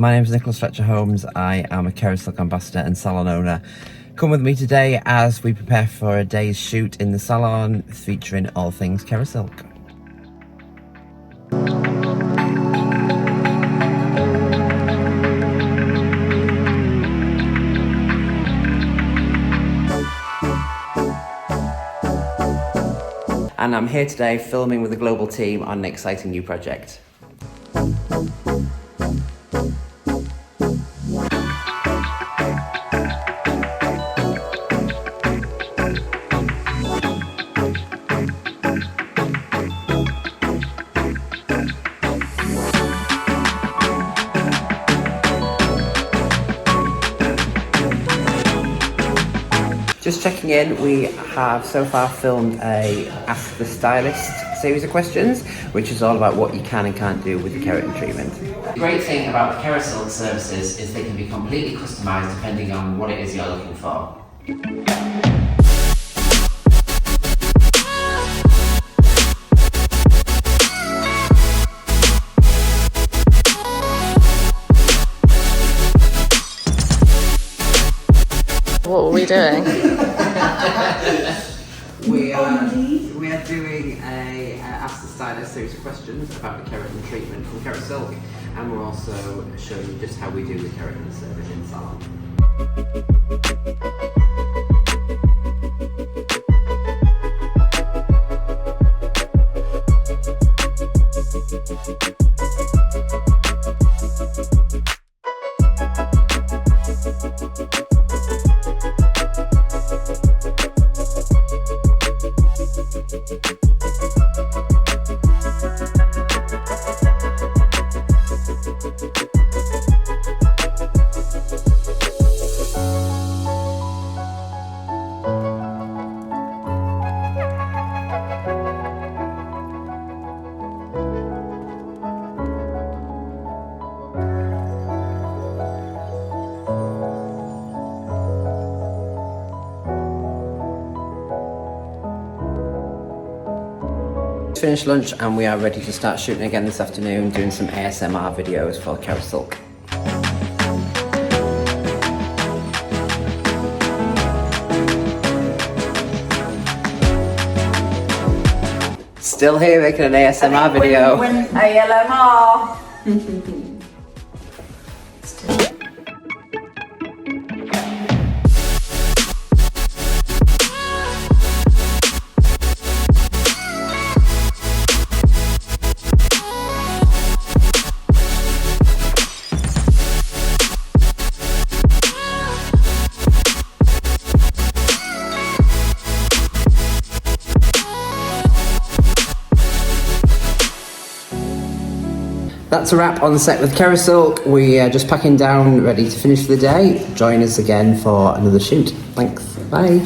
My name is Fletcher-Holmes. I am a Kerasilk ambassador and salon owner. Come with me today as we prepare for a day's shoot in the salon featuring all things Kerasilk. And I'm here today filming with a global team on an exciting new project. Just checking in, we have so far filmed a Ask the Stylist series of questions, which is all about what you can and can't do with the keratin treatment. The great thing about the Kerasilk services is they can be completely customised depending on what it is you're looking for. What were we doing? we are doing a Ask the Stylist series of questions about the keratin treatment from Kerasilk, and we're also showing you just how we do the keratin service in salon. Finished lunch and we are ready to start shooting again this afternoon, doing some ASMR videos for Kerasilk. Still here making an ASMR video. ALMR. That's a wrap on set with Kerasilk. We are just packing down, ready to finish for the day. Join us again for another shoot. Thanks. Bye.